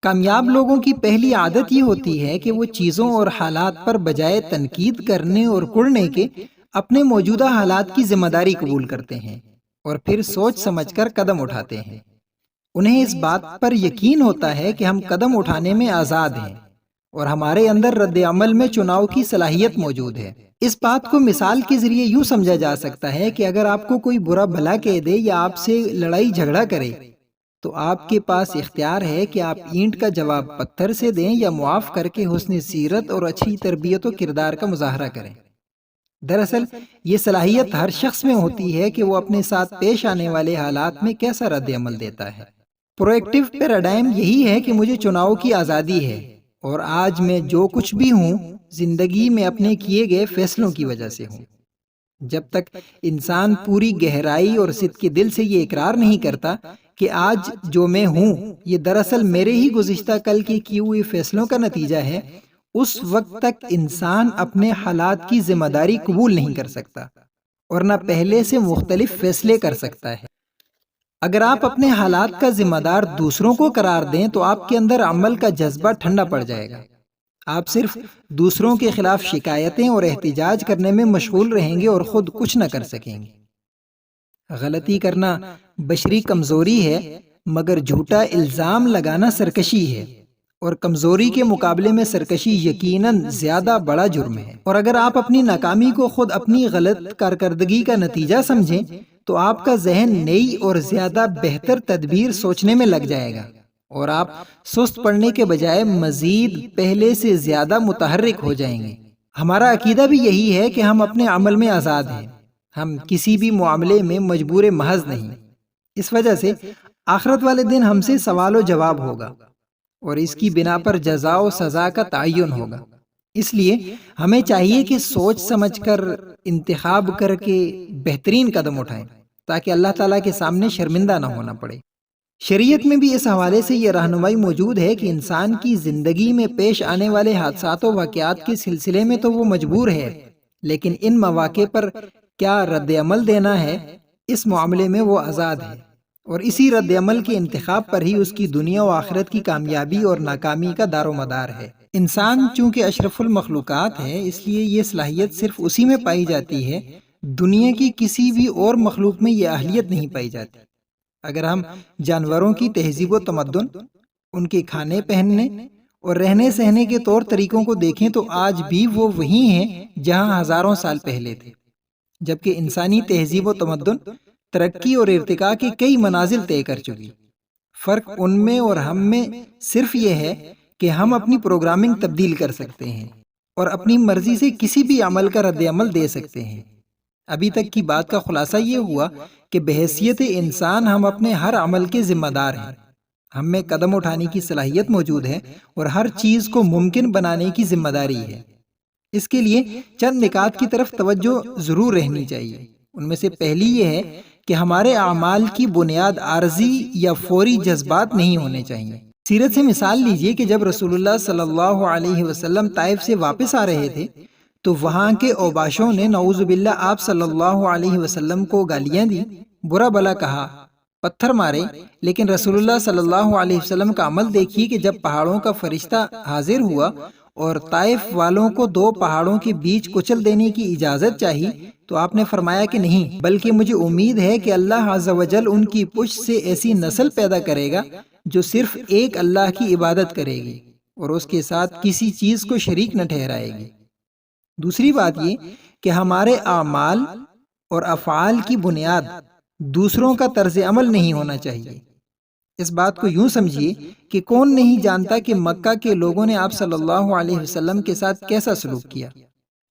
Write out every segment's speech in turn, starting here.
کامیاب لوگوں کی پہلی عادت یہ ہوتی ہے کہ وہ چیزوں اور حالات پر بجائے تنقید کرنے اور کڑنے کے اپنے موجودہ حالات کی ذمہ داری قبول کرتے ہیں اور پھر سوچ سمجھ کر قدم اٹھاتے ہیں۔ انہیں اس بات پر یقین ہوتا ہے کہ ہم قدم اٹھانے میں آزاد ہیں اور ہمارے اندر رد عمل میں چناؤ کی صلاحیت موجود ہے۔ اس بات کو مثال کے ذریعے یوں سمجھا جا سکتا ہے کہ اگر آپ کو کوئی برا بھلا کہہ دے یا آپ سے لڑائی جھگڑا کرے تو آپ کے پاس اختیار ہے کہ آپ اینٹ کا جواب پتھر سے دیں یا معاف کر کے حسن سیرت اور اچھی تربیت و کردار کا مظاہرہ کریں۔ دراصل یہ صلاحیت ہر شخص میں ہوتی ہے کہ وہ اپنے ساتھ پیش آنے والے حالات میں کیسا رد عمل دیتا ہے۔ پروایکٹیو پیراڈائم یہی ہے کہ مجھے چناؤ کی آزادی ہے اور آج میں جو کچھ بھی ہوں زندگی میں اپنے کیے گئے فیصلوں کی وجہ سے ہوں۔ جب تک انسان پوری گہرائی اور صدق کے دل سے یہ اقرار نہیں کرتا کہ آج جو میں ہوں یہ دراصل میرے ہی گزشتہ کل کے کیے ہوئے فیصلوں کا نتیجہ ہے، اس وقت تک انسان اپنے حالات کی ذمہ داری قبول نہیں کر سکتا اور نہ پہلے سے مختلف فیصلے کر سکتا ہے۔ اگر آپ اپنے حالات کا ذمہ دار دوسروں کو قرار دیں تو آپ کے اندر عمل کا جذبہ ٹھنڈا پڑ جائے گا۔ آپ صرف دوسروں کے خلاف شکایتیں اور احتجاج کرنے میں مشغول رہیں گے اور خود کچھ نہ کر سکیں گے۔ غلطی کرنا بشری کمزوری ہے، مگر جھوٹا الزام لگانا سرکشی ہے، اور کمزوری کے مقابلے میں سرکشی یقیناً زیادہ بڑا جرم ہے۔ اور اگر آپ اپنی ناکامی کو خود اپنی غلط کارکردگی کا نتیجہ سمجھیں تو آپ کا ذہن نئی اور زیادہ بہتر تدبیر سوچنے میں لگ جائے گا اور آپ سست پڑنے کے بجائے مزید پہلے سے زیادہ متحرک ہو جائیں گے۔ ہمارا عقیدہ بھی یہی ہے کہ ہم اپنے عمل میں آزاد ہیں، ہم کسی بھی معاملے میں مجبور محض نہیں۔ اس وجہ سے آخرت والے دن ہم سے سوال و جواب ہوگا اور اس کی بنا پر جزا و سزا کا تعین ہوگا۔ اس لیے ہمیں چاہیے کہ سوچ سمجھ کر انتخاب کر کے بہترین قدم اٹھائیں تاکہ اللہ تعالیٰ کے سامنے شرمندہ نہ ہونا پڑے۔ شریعت میں بھی اس حوالے سے یہ رہنمائی موجود ہے کہ انسان کی زندگی میں پیش آنے والے حادثات و واقعات کے سلسلے میں تو وہ مجبور ہے، لیکن ان مواقع پر کیا رد عمل دینا ہے اس معاملے میں وہ آزاد ہے، اور اسی رد عمل کے انتخاب پر ہی اس کی دنیا و آخرت کی کامیابی اور ناکامی کا دار و مدار ہے۔ انسان چونکہ اشرف المخلوقات ہے، اس لیے یہ صلاحیت صرف اسی میں پائی جاتی ہے، دنیا کی کسی بھی اور مخلوق میں یہ اہلیت نہیں پائی جاتی۔ اگر ہم جانوروں کی تہذیب و تمدن، ان کے کھانے پہننے اور رہنے سہنے کے طور طریقوں کو دیکھیں تو آج بھی وہ وہی ہیں جہاں ہزاروں سال پہلے تھے، جبکہ انسانی تہذیب و تمدن ترقی اور ارتقاء کے کئی منازل طے کر چکی۔ فرق ان میں اور ہم میں صرف یہ ہے کہ ہم اپنی پروگرامنگ تبدیل کر سکتے ہیں اور اپنی مرضی سے کسی بھی عمل کا رد عمل دے سکتے ہیں۔ ابھی تک کی بات کا خلاصہ یہ ہوا کہ بحیثیت انسان ہم اپنے ہر عمل کے ذمہ دار ہیں، ہم میں قدم اٹھانے کی صلاحیت موجود ہے اور ہر چیز کو ممکن بنانے کی ذمہ داری ہے۔ اس کے لیے چند نکات کی طرف توجہ ضرور رہنی چاہیے۔ ان میں سے پہلی یہ ہے کہ ہمارے اعمال کی بنیاد عارضی یا فوری جذبات نہیں ہونے چاہیے۔ سیرت سے مثال لیجئے کہ جب رسول اللہ صلی اللہ علیہ وسلم طائف سے واپس آ رہے تھے تو وہاں کے اوباشوں نے نعوذ باللہ آپ صلی اللہ علیہ وسلم کو گالیاں دی، برا بھلا کہا، پتھر مارے، لیکن رسول اللہ صلی اللہ علیہ وسلم کا عمل دیکھیے کہ جب پہاڑوں کا فرشتہ حاضر ہوا اور طائف والوں کو دو پہاڑوں کے بیچ کچل دینے کی اجازت چاہی تو آپ نے فرمایا کہ نہیں، بلکہ مجھے امید ہے کہ اللہ عز و جل ان کی پشت سے ایسی نسل پیدا کرے گا جو صرف ایک اللہ کی عبادت کرے گی اور اس کے ساتھ کسی چیز کو شریک نہ ٹھہرائے گی۔ دوسری بات یہ کہ ہمارے اعمال اور افعال کی بنیاد دوسروں کا طرز عمل نہیں ہونا چاہیے۔ اس بات کو یوں سمجھیے کہ کون نہیں جانتا کہ مکہ کے لوگوں نے آپ صلی اللہ علیہ وسلم کے ساتھ کیسا سلوک کیا،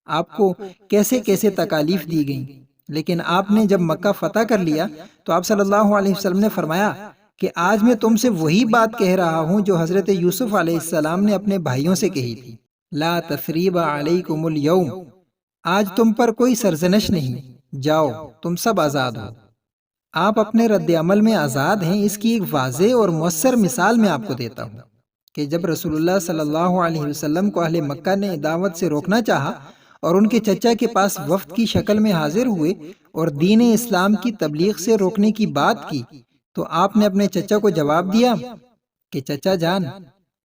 آپ کو کیسے کیسے تکالیف دی گئیں، لیکن آپ نے جب مکہ فتح کر لیا تو آپ صلی اللہ علیہ وسلم نے فرمایا کہ آج میں تم سے وہی بات کہہ رہا ہوں جو حضرت یوسف علیہ السلام نے اپنے بھائیوں سے کہی تھی، لا تثریب علیکم اليوم، آج تم پر کوئی سرزنش نہیں، جاؤ تم سب آزاد ہو۔ آپ اپنے رد عمل میں آزاد ہیں، اس کی ایک واضح اور مؤثر مثال میں آپ کو دیتا ہوں کہ جب رسول اللہ صلی اللہ علیہ وسلم کو اہل مکہ نے دعوت سے روکنا چاہا اور ان کے چچا کے پاس وفد کی شکل میں حاضر ہوئے اور دین اسلام کی تبلیغ سے روکنے کی بات کی تو آپ نے اپنے چچا کو جواب دیا کہ چچا جان،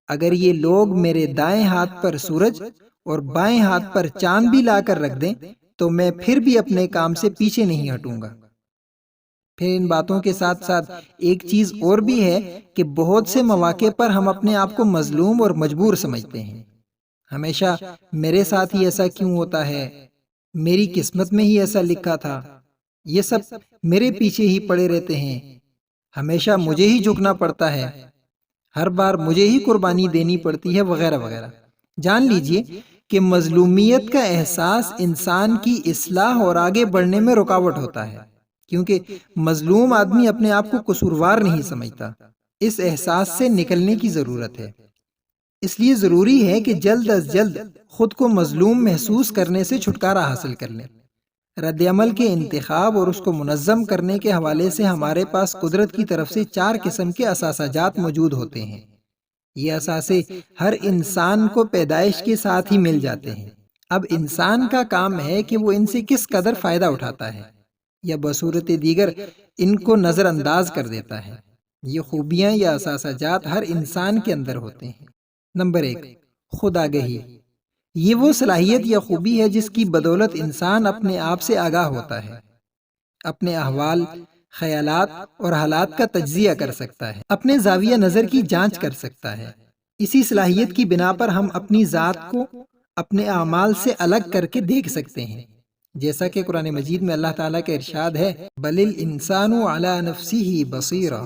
اگر یہ لوگ میرے دائیں ہاتھ پر سورج اور بائیں ہاتھ پر چاند بھی لا کر رکھ دیں تو میں پھر بھی اپنے کام سے پیچھے نہیں ہٹوں گا۔ پھر ان باتوں کے ساتھ ساتھ ایک چیز اور بھی ہے کہ بہت سے مواقع پر ہم اپنے آپ کو مظلوم اور مجبور سمجھتے ہیں۔ ہمیشہ میرے ساتھ ہی ایسا کیوں ہوتا ہے، میری قسمت میں ہی ایسا لکھا تھا، یہ سب میرے پیچھے ہی پڑے رہتے ہیں، ہمیشہ مجھے ہی جھکنا پڑتا ہے، ہر بار مجھے ہی قربانی دینی پڑتی ہے، وغیرہ وغیرہ۔ جان لیجئے کہ مظلومیت کا احساس انسان کی اصلاح اور آگے بڑھنے میں رکاوٹ ہوتا ہے، کیونکہ مظلوم آدمی اپنے آپ کو قصوروار نہیں سمجھتا۔ اس احساس سے نکلنے کی ضرورت ہے۔ اس لیے ضروری ہے کہ جلد از جلد خود کو مظلوم محسوس کرنے سے چھٹکارا حاصل کر لیں۔ رد عمل کے انتخاب اور اس کو منظم کرنے کے حوالے سے ہمارے پاس قدرت کی طرف سے 4 قسم کے اثاثہ جات موجود ہوتے ہیں۔ یہ اثاثے ہر انسان کو پیدائش کے ساتھ ہی مل جاتے ہیں۔ اب انسان کا کام ہے کہ وہ ان سے کس قدر فائدہ اٹھاتا ہے یا بصورت دیگر ان کو نظر انداز کر دیتا ہے۔ یہ خوبیاں یا اثاثہ جات ہر انسان کے اندر ہوتے ہیں۔ نمبر 1، خود آگہی۔ یہ وہ صلاحیت یا خوبی ہے جس کی بدولت انسان اپنے آپ سے آگاہ ہوتا ہے، اپنے احوال، خیالات اور حالات کا تجزیہ کر سکتا ہے، اپنے زاویہ نظر کی جانچ کر سکتا ہے۔ اسی صلاحیت کی بنا پر ہم اپنی ذات کو اپنے اعمال سے الگ کر کے دیکھ سکتے ہیں، جیسا کہ قرآن مجید میں اللہ تعالیٰ کا ارشاد ہے، بل الانسان علی نفسہ بصیرہ،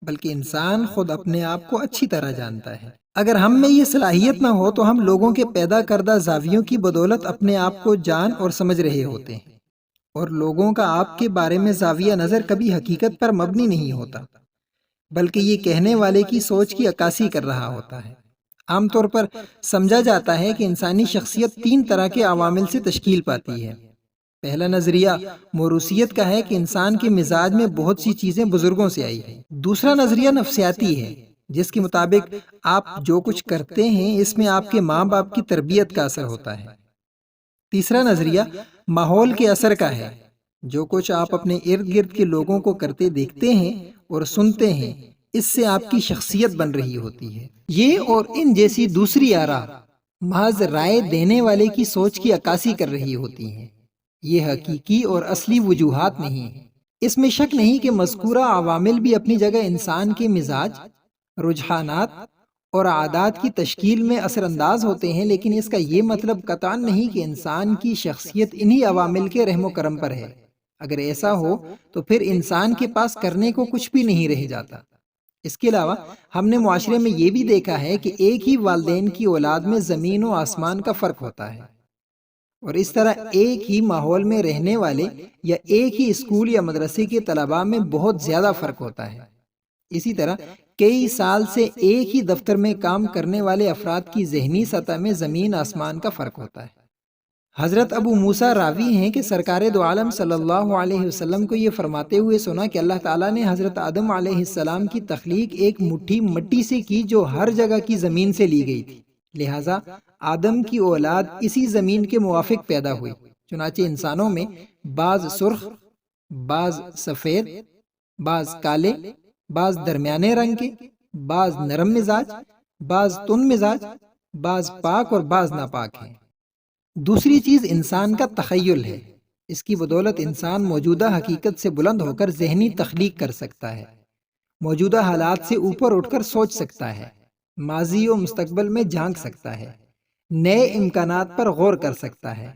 بلکہ انسان خود اپنے آپ کو اچھی طرح جانتا ہے۔ اگر ہم میں یہ صلاحیت نہ ہو تو ہم لوگوں کے پیدا کردہ زاویوں کی بدولت اپنے آپ کو جان اور سمجھ رہے ہوتے ہیں، اور لوگوں کا آپ کے بارے میں زاویہ نظر کبھی حقیقت پر مبنی نہیں ہوتا، بلکہ یہ کہنے والے کی سوچ کی عکاسی کر رہا ہوتا ہے۔ عام طور پر سمجھا جاتا ہے کہ انسانی شخصیت 3 طرح کے عوامل سے تشکیل پاتی ہے۔ پہلا نظریہ موروثیت کا ہے کہ انسان کے مزاج میں بہت سی چیزیں بزرگوں سے آئی ہیں۔ دوسرا نظریہ نفسیاتی ہے، جس کے مطابق آپ جو کچھ کرتے ہیں اس میں آپ کے ماں باپ کی تربیت کا اثر ہوتا ہے۔ تیسرا نظریہ ماحول کے اثر کا ہے، جو کچھ آپ اپنے ارد گرد کے لوگوں کو کرتے دیکھتے ہیں اور سنتے ہیں، اس سے آپ کی شخصیت بن رہی ہوتی ہے۔ یہ اور ان جیسی دوسری آراء محض رائے دینے والے کی سوچ کی عکاسی کر رہی ہوتی ہیں، یہ حقیقی اور اصلی وجوہات نہیں ہیں۔ اس میں شک نہیں کہ مذکورہ عوامل بھی اپنی جگہ انسان کے مزاج، رجحانات اور عادات کی تشکیل میں اثر انداز ہوتے ہیں، لیکن اس کا یہ مطلب قطعاً نہیں کہ انسان کی شخصیت انہی عوامل کے رحم و کرم پر ہے۔ اگر ایسا ہو تو پھر انسان کے پاس کرنے کو کچھ بھی نہیں رہ جاتا۔ اس کے علاوہ ہم نے معاشرے میں یہ بھی دیکھا ہے کہ ایک ہی والدین کی اولاد میں زمین و آسمان کا فرق ہوتا ہے، اور اس طرح ایک ہی ماحول میں رہنے والے یا ایک ہی اسکول یا مدرسے کے طلباء میں بہت زیادہ فرق ہوتا ہے۔ اسی طرح کئی سال سے ایک ہی دفتر میں کام کرنے والے افراد کی ذہنی سطح میں زمین آسمان کا فرق ہوتا ہے۔ حضرت ابو موسیٰ راوی ہیں کہ سرکار دو عالم صلی اللہ علیہ وسلم کو یہ فرماتے ہوئے سنا کہ اللہ تعالیٰ نے حضرت آدم علیہ السلام کی تخلیق ایک مٹھی مٹی سے کی جو ہر جگہ کی زمین سے لی گئی تھی، لہٰذا آدم کی اولاد اسی زمین کے موافق پیدا ہوئی۔ چنانچہ انسانوں میں بعض سرخ، بعض سفید، بعض کالے، بعض درمیانے رنگ کے، بعض نرم مزاج، بعض تند مزاج، بعض پاک اور بعض ناپاک ہیں۔ دوسری چیز انسان کا تخیل ہے۔ اس کی بدولت انسان موجودہ حقیقت سے بلند ہو کر ذہنی تخلیق کر سکتا ہے، موجودہ حالات سے اوپر اٹھ کر سوچ سکتا ہے، ماضی و مستقبل میں جھانک سکتا ہے، نئے امکانات پر غور کر سکتا ہے،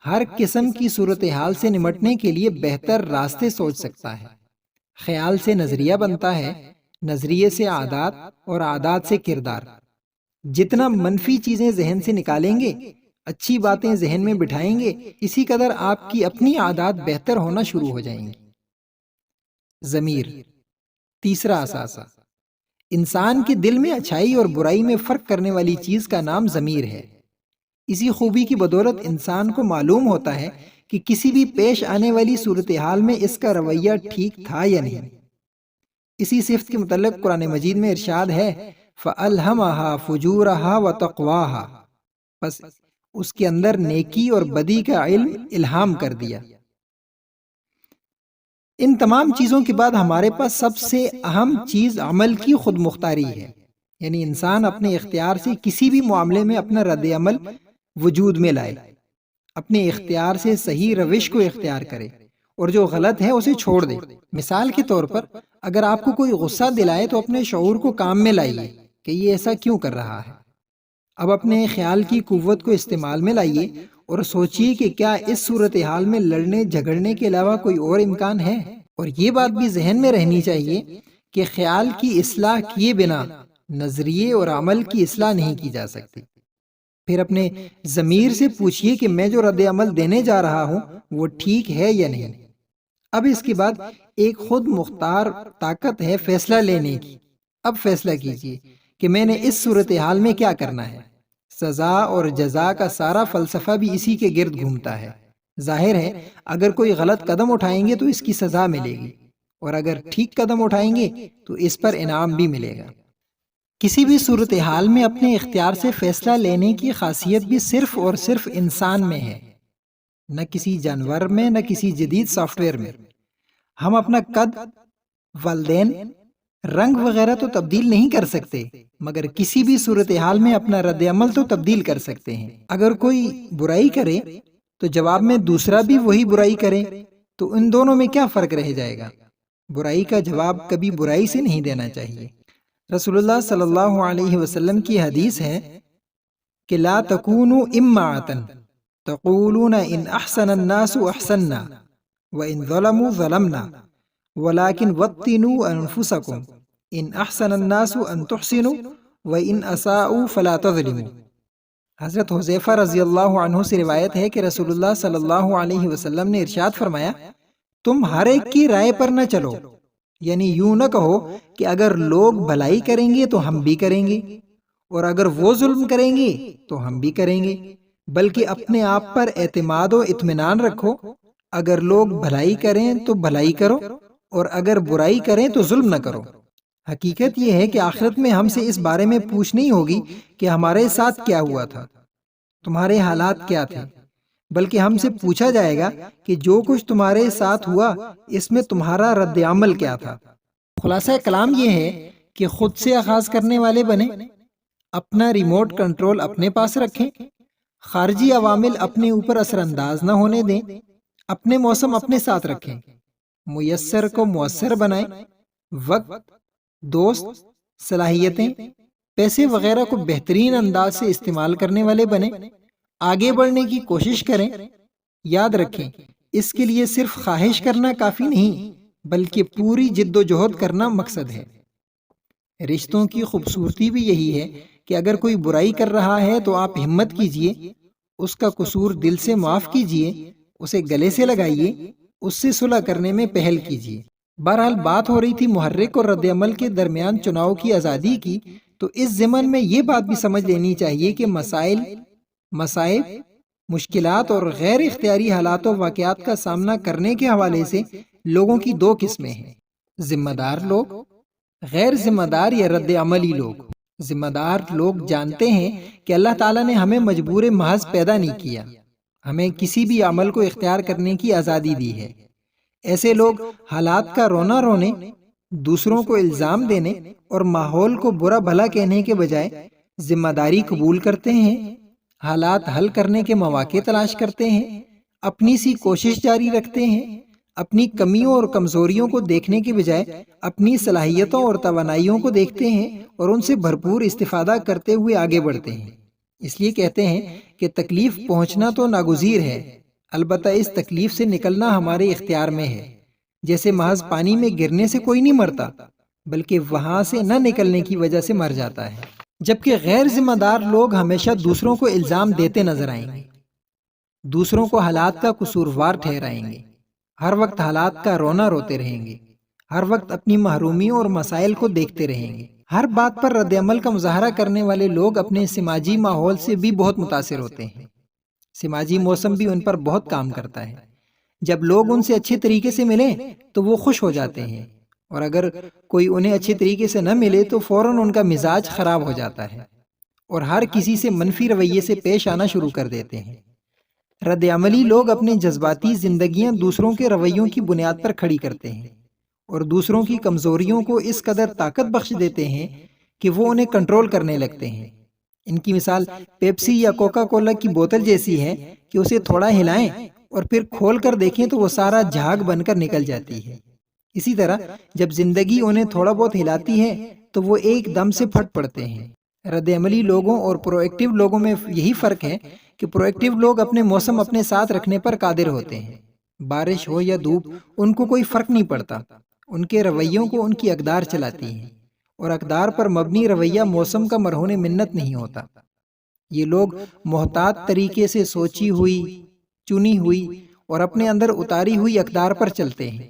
ہر قسم کی صورتحال سے نمٹنے کے لیے بہتر راستے سوچ سکتا ہے۔ خیال سے نظریہ بنتا ہے، نظریے سے عادات اور عادات سے کردار۔ جتنا منفی چیزیں ذہن سے نکالیں گے، اچھی باتیں ذہن میں بٹھائیں گے، اسی قدر آپ کی اپنی عادات بہتر ہونا شروع ہو جائیں گی۔ ضمیر، تیسرا اثاثہ۔ انسان کے دل میں اچھائی اور برائی میں فرق کرنے والی چیز کا نام ضمیر ہے۔ اسی خوبی کی بدولت انسان کو معلوم ہوتا ہے کہ کسی بھی پیش آنے والی صورتحال میں اس کا رویہ ٹھیک تھا یا نہیں۔ اسی صفت کے متعلق قرآن مجید میں ارشاد ہے، فَأَلْهَمَهَا فُجُورَهَا وَتَقْوَاهَا، پس اس کے اندر نیکی اور بدی کا علم الہام کر دیا۔ ان تمام چیزوں کے بعد ہمارے پاس سب سے اہم چیز عمل کی خود مختاری ہے۔ یعنی انسان اپنے اختیار سے کسی بھی معاملے میں اپنا رد عمل وجود میں لائے، اپنے اختیار سے صحیح روش کو اختیار کرے اور جو غلط ہے اسے چھوڑ دے۔ مثال کے طور پر اگر آپ کو کوئی غصہ دلائے تو اپنے شعور کو کام میں لائیے کہ یہ ایسا کیوں کر رہا ہے۔ اب اپنے خیال کی قوت کو استعمال میں لائیے اور سوچئے کہ کیا اس صورتحال میں لڑنے جھگڑنے کے علاوہ کوئی اور امکان ہے۔ اور یہ بات بھی ذہن میں رہنی چاہیے کہ خیال کی اصلاح کیے بنا نظریے اور عمل کی اصلاح نہیں کی جا سکتی۔ پھر اپنے ضمیر سے پوچھئے کہ میں جو رد عمل دینے جا رہا ہوں وہ ٹھیک ہے یا نہیں۔ اب اس کے بعد ایک خود مختار طاقت ہے فیصلہ لینے کی۔ اب فیصلہ کیجئے کہ میں نے اس صورتحال میں کیا کرنا ہے۔ سزا اور جزا کا سارا فلسفہ بھی اسی کے گرد گھومتا ہے۔ ظاہر ہے اگر کوئی غلط قدم اٹھائیں گے تو اس کی سزا ملے گی، اور اگر ٹھیک قدم اٹھائیں گے تو اس پر انعام بھی ملے گا۔ کسی بھی صورتحال میں اپنے اختیار سے فیصلہ لینے کی خاصیت بھی صرف اور صرف انسان میں ہے، نہ کسی جانور میں، نہ کسی جدید سافٹ ویئر میں۔ ہم اپنا قد، والدین، رنگ وغیرہ تو تبدیل نہیں کر سکتے، مگر کسی بھی صورتحال میں اپنا رد عمل تو تبدیل کر سکتے ہیں۔ اگر کوئی برائی کرے تو جواب میں دوسرا بھی وہی برائی کرے تو ان دونوں میں کیا فرق رہ جائے گا؟ برائی کا جواب کبھی برائی سے نہیں دینا چاہیے۔ رسول اللہ صلی اللہ علیہ وسلم کی حدیث ہے کہ لا تکونوا امعاً تقولون ان احسن الناس احسننا وان ظلموا ظلمنا ولكن وطنوا انفسكم ان احسن الناس ان تحسنوا وان اساءوا فلا تظلموا۔ حضرت حذیفہ رضی اللہ عنہ سے روایت ہے کہ رسول اللہ صلی اللہ علیہ وسلم نے ارشاد فرمایا، تم ہر ایک کی رائے پر نہ چلو، یعنی یوں نہ کہو کہ اگر لوگ بھلائی کریں گے تو ہم بھی کریں گے، اور اگر وہ ظلم کریں گے تو ہم بھی کریں گے، بلکہ اپنے آپ پر اعتماد و اطمینان رکھو۔ اگر لوگ بھلائی کریں تو بھلائی کرو، اور اگر برائی کریں تو ظلم نہ کرو۔ حقیقت یہ ہے کہ آخرت میں ہم سے اس بارے میں پوچھ نہیں ہوگی کہ ہمارے ساتھ کیا ہوا تھا، تمہارے حالات کیا تھے، بلکہ ہم سے پوچھا جائے گا کہ جو کچھ تمہارے ساتھ ہوا اس میں تمہارا رد عمل کیا تھا۔ خلاصہ کلام یہ ہے کہ خود سے آغاز کرنے والے بنیں، اپنا ریموٹ کنٹرول اپنے پاس رکھیں، خارجی عوامل اپنے اوپر اثر انداز نہ ہونے دیں، اپنے موسم اپنے ساتھ رکھیں، میسر کو مؤثر بنائیں، وقت، دوست، صلاحیتیں، پیسے وغیرہ کو بہترین انداز سے استعمال کرنے والے بنیں، آگے بڑھنے کی کوشش کریں۔ یاد رکھیں اس کے لیے صرف خواہش کرنا کافی نہیں، بلکہ پوری جد و جہد کرنا مقصد ہے۔ رشتوں کی خوبصورتی بھی یہی ہے کہ اگر کوئی برائی کر رہا ہے تو آپ ہمت کیجئے، اس کا قصور دل سے معاف کیجئے، اسے گلے سے لگائیے، اس سے صلح کرنے میں پہل کیجئے۔ بہرحال بات ہو رہی تھی محرک اور رد عمل کے درمیان چناؤ کی آزادی کی، تو اس ضمن میں یہ بات بھی سمجھ لینی چاہیے کہ مصائب، مشکلات اور غیر اختیاری حالات و واقعات کا سامنا کرنے کے حوالے سے لوگوں کی دو قسمیں ہیں، ذمہ دار لوگ، غیر ذمہ دار یا رد عملی لوگ۔ ذمہ دار لوگ جانتے ہیں کہ اللہ تعالیٰ نے ہمیں مجبور محض پیدا نہیں کیا، ہمیں کسی بھی عمل کو اختیار کرنے کی آزادی دی ہے۔ ایسے لوگ حالات کا رونا رونے، دوسروں کو الزام دینے اور ماحول کو برا بھلا کہنے کے بجائے ذمہ داری قبول کرتے ہیں، حالات حل کرنے کے مواقع تلاش کرتے ہیں، اپنی سی کوشش جاری رکھتے ہیں، اپنی کمیوں اور کمزوریوں کو دیکھنے کے بجائے اپنی صلاحیتوں اور توانائیوں کو دیکھتے ہیں اور ان سے بھرپور استفادہ کرتے ہوئے آگے بڑھتے ہیں۔ اس لیے کہتے ہیں کہ تکلیف پہنچنا تو ناگزیر ہے، البتہ اس تکلیف سے نکلنا ہمارے اختیار میں ہے۔ جیسے محض پانی میں گرنے سے کوئی نہیں مرتا، بلکہ وہاں سے نہ نکلنے کی وجہ سے مر جاتا ہے۔ جبکہ غیر ذمہ دار لوگ ہمیشہ دوسروں کو الزام دیتے نظر آئیں گے، دوسروں کو حالات کا قصوروار ٹھہرائیں گے، ہر وقت حالات کا رونا روتے رہیں گے، ہر وقت اپنی محرومیوں اور مسائل کو دیکھتے رہیں گے۔ ہر بات پر رد عمل کا مظاہرہ کرنے والے لوگ اپنے سماجی ماحول سے بھی بہت متاثر ہوتے ہیں، سماجی موسم بھی ان پر بہت کام کرتا ہے۔ جب لوگ ان سے اچھے طریقے سے ملیں تو وہ خوش ہو جاتے ہیں، اور اگر کوئی انہیں اچھے طریقے سے نہ ملے تو فوراً ان کا مزاج خراب ہو جاتا ہے اور ہر کسی سے منفی رویے سے پیش آنا شروع کر دیتے ہیں۔ رد عملی لوگ اپنی جذباتی زندگیاں دوسروں کے رویوں کی بنیاد پر کھڑی کرتے ہیں اور دوسروں کی کمزوریوں کو اس قدر طاقت بخش دیتے ہیں کہ وہ انہیں کنٹرول کرنے لگتے ہیں۔ ان کی مثال پیپسی یا کوکا کولا کی بوتل جیسی ہے کہ اسے تھوڑا ہلائیں اور پھر کھول کر دیکھیں تو وہ سارا جھاگ بن کر نکل جاتی ہے۔ اسی طرح جب زندگی انہیں تھوڑا بہت ہلاتی ہے تو وہ ایک دم سے پھٹ پڑتے ہیں۔ رد عملی لوگوں اور پرو ایکٹیو لوگوں میں یہی فرق ہے کہ پرو ایکٹیو لوگ اپنے موسم اپنے ساتھ رکھنے پر قادر ہوتے ہیں۔ بارش ہو یا دھوپ ان کو کوئی فرق نہیں پڑتا، ان کے رویوں کو ان کی اقدار چلاتی ہیں، اور اقدار پر مبنی رویہ موسم کا مرہون منت نہیں ہوتا۔ یہ لوگ محتاط طریقے سے سوچی ہوئی، چنی ہوئی اور اپنے اندر اتاری ہوئی اقدار پر چلتے ہیں۔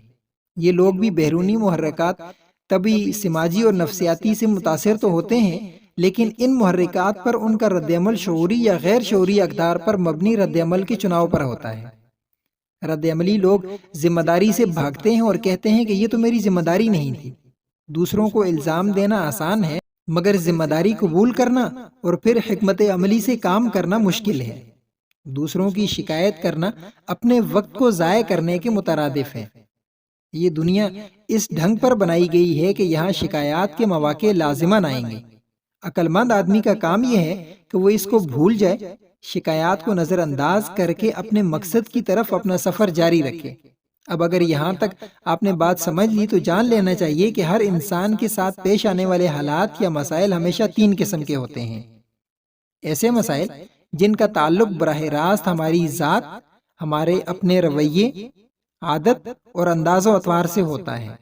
یہ لوگ بھی بیرونی محرکات طبعی، سماجی اور نفسیاتی سے متاثر تو ہوتے ہیں، لیکن ان محرکات پر ان کا رد عمل شعوری یا غیر شعوری اقدار پر مبنی رد عمل کے چناؤ پر ہوتا ہے۔ رد عملی لوگ ذمہ داری سے بھاگتے ہیں اور کہتے ہیں کہ یہ تو میری ذمہ داری نہیں تھی۔ دوسروں کو الزام دینا آسان ہے، مگر ذمہ داری قبول کرنا اور پھر حکمت عملی سے کام کرنا مشکل ہے۔ دوسروں کی شکایت کرنا اپنے وقت کو ضائع کرنے کے مترادف ہے۔ یہ دنیا اس ڈھنگ پر بنائی گئی ہے کہ یہاں شکایات کے مواقع لازماً آئیں گے۔ عقل مند آدمی کا کام یہ ہے کہ وہ اس کو بھول جائے، شکایات کو نظر انداز کر کے اپنے مقصد کی طرف اپنا سفر جاری رکھے۔ اب اگر یہاں تک آپ نے بات سمجھ لی تو جان لینا چاہیے کہ ہر انسان کے ساتھ پیش آنے والے حالات یا مسائل ہمیشہ تین قسم کے ہوتے ہیں۔ ایسے مسائل جن کا تعلق براہ راست ہماری ذات، ہمارے اپنے رویے، عادت اور انداز و اطوار سے ہوتا ہے۔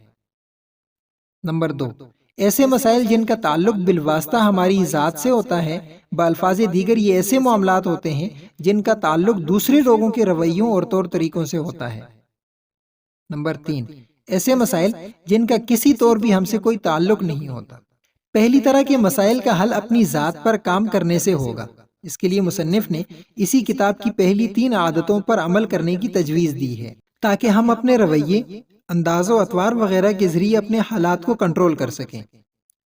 نمبر 2، ایسے مسائل جن کا تعلق بالواسطہ ہماری ذات سے ہوتا ہے، بالفاظ دیگر یہ ایسے معاملات ہوتے ہیں جن کا تعلق دوسرے لوگوں کے رویوں اور طور طریقوں سے ہوتا ہے۔ نمبر 3، ایسے مسائل جن کا کسی طور بھی ہم سے کوئی تعلق نہیں ہوتا۔ پہلی طرح کے مسائل کا حل اپنی ذات پر کام کرنے سے ہوگا۔ اس کے لیے مصنف نے اسی کتاب کی پہلی 3 عادتوں پر عمل کرنے کی تجویز دی ہے، تاکہ ہم اپنے رویے، انداز و اطوار وغیرہ کے ذریعے اپنے حالات کو کنٹرول کر سکیں۔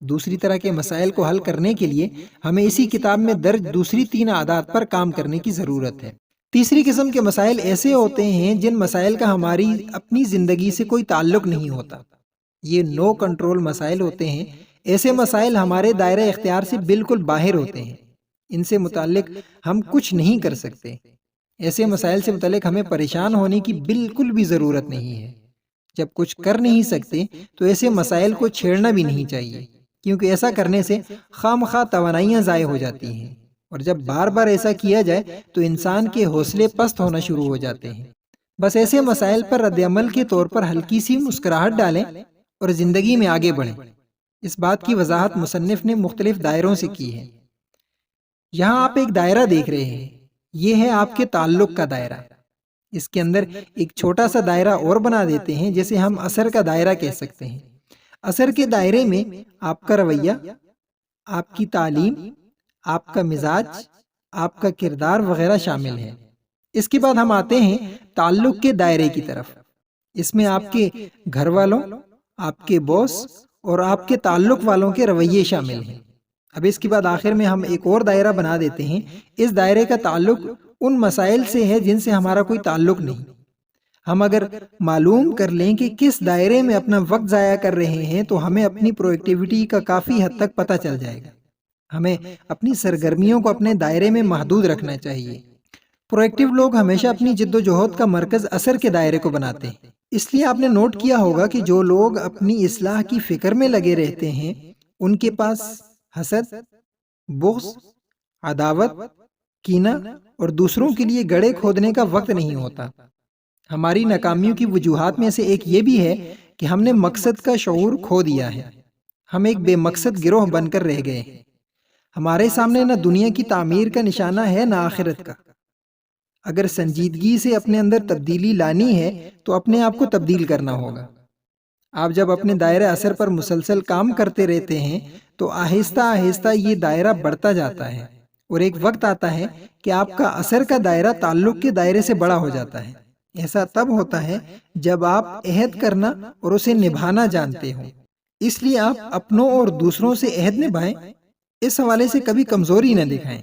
دوسری طرح کے مسائل کو حل کرنے کے لیے ہمیں اسی کتاب میں درج دوسری 3 عادات پر کام کرنے کی ضرورت ہے۔ تیسری قسم کے مسائل ایسے ہوتے ہیں جن مسائل کا ہماری اپنی زندگی سے کوئی تعلق نہیں ہوتا۔ یہ نو کنٹرول مسائل ہوتے ہیں۔ ایسے مسائل ہمارے دائرہ اختیار سے بالکل باہر ہوتے ہیں، ان سے متعلق ہم کچھ نہیں کر سکتے۔ ایسے مسائل سے متعلق ہمیں پریشان ہونے کی بالکل بھی ضرورت نہیں ہے۔ جب کچھ کر نہیں سکتے تو ایسے مسائل کو چھیڑنا بھی نہیں چاہیے، کیونکہ ایسا کرنے سے خام خواہ توانائیاں ضائع ہو جاتی ہیں، اور جب بار بار ایسا کیا جائے تو انسان کے حوصلے پست ہونا شروع ہو جاتے ہیں۔ بس ایسے مسائل پر رد عمل کے طور پر ہلکی سی مسکراہٹ ڈالیں اور زندگی میں آگے بڑھیں۔ اس بات کی وضاحت مصنف نے مختلف دائروں سے کی ہے۔ یہاں آپ ایک دائرہ دیکھ رہے ہیں، یہ ہے آپ کے تعلق کا دائرہ۔ اس کے اندر ایک چھوٹا سا دائرہ اور بنا دیتے ہیں جسے ہم اثر کا دائرہ کہہ سکتے ہیں۔ اثر کے دائرے میں آپ کا رویہ، آپ کی تعلیم، آپ کا مزاج، آپ کا کردار وغیرہ شامل ہے۔ اس کے بعد ہم آتے ہیں تعلق کے دائرے کی طرف۔ اس میں آپ کے گھر والوں، آپ کے باس اور آپ کے تعلق والوں کے رویے شامل ہیں۔ اب اس کے بعد آخر میں ہم ایک اور دائرہ بنا دیتے ہیں۔ اس دائرے کا تعلق ان مسائل سے ہے جن سے ہمارا کوئی تعلق نہیں۔ ہم اگر معلوم کر لیں کہ کس دائرے میں اپنا وقت ضائع کر رہے ہیں تو ہمیں اپنی پرو ایکٹیویٹی کا کافی حد تک پتہ چل جائے گا۔ ہمیں اپنی سرگرمیوں کو اپنے دائرے میں محدود رکھنا چاہیے۔ پرو ایکٹیو لوگ ہمیشہ اپنی جد و جہد کا مرکز اثر کے دائرے کو بناتے ہیں۔ اس لیے آپ نے نوٹ کیا ہوگا کہ جو لوگ اپنی اصلاح کی فکر میں لگے رہتے ہیں ان کے پاس حسد، بغض، عداوت، کینہ اور دوسروں کے لیے گڑھے کھودنے کا وقت نہیں ہوتا۔ ہماری ناکامیوں کی وجوہات میں سے ایک یہ بھی ہے کہ ہم نے مقصد کا شعور کھو دیا ہے۔ ہم ایک بے مقصد گروہ بن کر رہ گئے ہیں۔ ہمارے سامنے نہ دنیا کی تعمیر کا نشانہ ہے نہ آخرت کا۔ اگر سنجیدگی سے اپنے اندر تبدیلی لانی ہے تو اپنے آپ کو تبدیل کرنا ہوگا۔ آپ جب اپنے دائرہ اثر پر مسلسل کام کرتے رہتے ہیں تو آہستہ آہستہ یہ دائرہ بڑھتا جاتا ہے، اور ایک وقت آتا ہے کہ آپ کا اثر کا دائرہ تعلق کے دائرے سے بڑا ہو جاتا ہے۔ ایسا تب ہوتا ہے جب آپ عہد کرنا اور اسے نبھانا جانتے ہوں۔ اس لیے آپ اپنوں اور دوسروں سے عہد نبھائیں، اس حوالے سے کبھی کمزوری نہ دکھائیں۔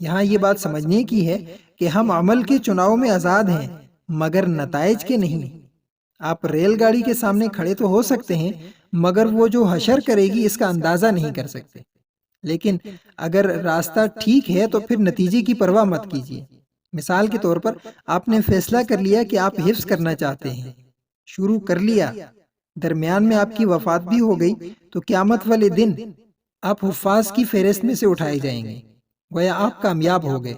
یہاں یہ بات سمجھنے کی ہے کہ ہم عمل کے چناؤ میں آزاد ہیں مگر نتائج کے نہیں۔ آپ ریل گاڑی کے سامنے کھڑے تو ہو سکتے ہیں، مگر وہ جو حشر کرے گی اس کا اندازہ نہیں کر سکتے۔ لیکن اگر راستہ ٹھیک ہے تو پھر نتیجے کی پرواہ مت کیجیے۔ مثال کے طور پر آپ نے فیصلہ کر لیا کہ آپ حفظ کرنا چاہتے ہیں، شروع کر لیا، درمیان میں آپ کی وفات بھی ہو گئی، تو قیامت والے دن آپ حفاظ کی فہرست میں سے اٹھائے جائیں گے، گویا آپ کامیاب ہو گئے۔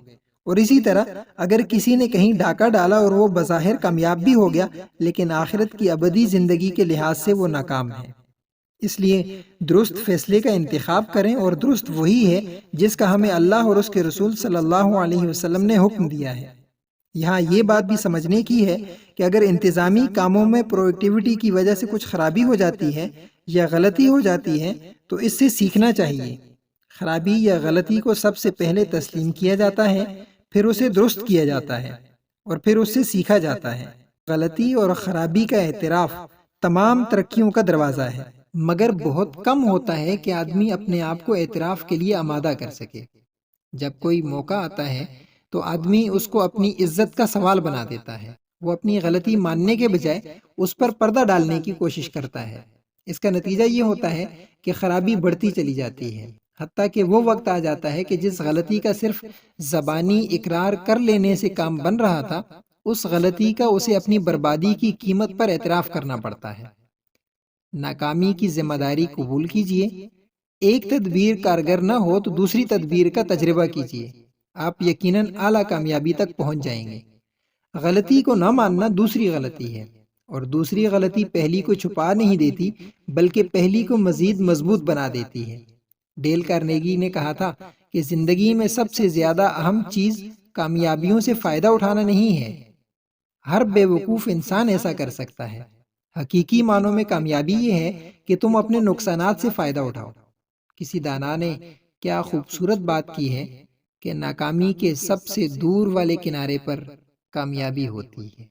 اور اسی طرح اگر کسی نے کہیں ڈاکہ ڈالا اور وہ بظاہر کامیاب بھی ہو گیا، لیکن آخرت کی ابدی زندگی کے لحاظ سے وہ ناکام ہے۔ اس لیے درست فیصلے کا انتخاب کریں، اور درست وہی ہے جس کا ہمیں اللہ اور اس کے رسول صلی اللہ علیہ وسلم نے حکم دیا ہے۔ یہاں یہ بات بھی سمجھنے کی ہے کہ اگر انتظامی کاموں میں پروڈکٹیوٹی کی وجہ سے کچھ خرابی ہو جاتی ہے یا غلطی ہو جاتی ہے تو اس سے سیکھنا چاہیے۔ خرابی یا غلطی کو سب سے پہلے تسلیم کیا جاتا ہے، پھر اسے درست کیا جاتا ہے، اور پھر اس سے سیکھا جاتا ہے۔ غلطی اور خرابی کا اعتراف تمام ترقیوں کا دروازہ ہے، مگر بہت کم ہوتا ہے کہ آدمی اپنے آپ کو اعتراف کے لیے آمادہ کر سکے۔ جب کوئی موقع آتا ہے تو آدمی اس کو اپنی عزت کا سوال بنا دیتا ہے۔ وہ اپنی غلطی ماننے کے بجائے اس پر پردہ ڈالنے کی کوشش کرتا ہے۔ اس کا نتیجہ یہ ہوتا ہے کہ خرابی بڑھتی چلی جاتی ہے، حتیٰ کہ وہ وقت آ جاتا ہے کہ جس غلطی کا صرف زبانی اقرار کر لینے سے کام بن رہا تھا، اس غلطی کا اسے اپنی بربادی کی قیمت پر اعتراف کرنا پڑتا ہے۔ ناکامی کی ذمہ داری قبول کیجیے۔ ایک تدبیر کارگر نہ ہو تو دوسری تدبیر کا تجربہ کیجیے، آپ یقیناً اعلیٰ کامیابی تک پہنچ جائیں گے۔ غلطی کو نہ ماننا دوسری غلطی ہے، اور دوسری غلطی پہلی کو چھپا نہیں دیتی بلکہ پہلی کو مزید مضبوط بنا دیتی ہے۔ ڈیل کارنیگی نے کہا تھا کہ زندگی میں سب سے زیادہ اہم چیز کامیابیوں سے فائدہ اٹھانا نہیں ہے۔ ہر بے وقوف انسان ایسا کر سکتا ہے۔ حقیقی معنوں میں کامیابی یہ ہے کہ تم اپنے نقصانات سے فائدہ اٹھاؤ۔ کسی دانا نے کیا خوبصورت بات کی ہے کہ ناکامی کے سب سے دور والے کنارے پر کامیابی ہوتی ہے۔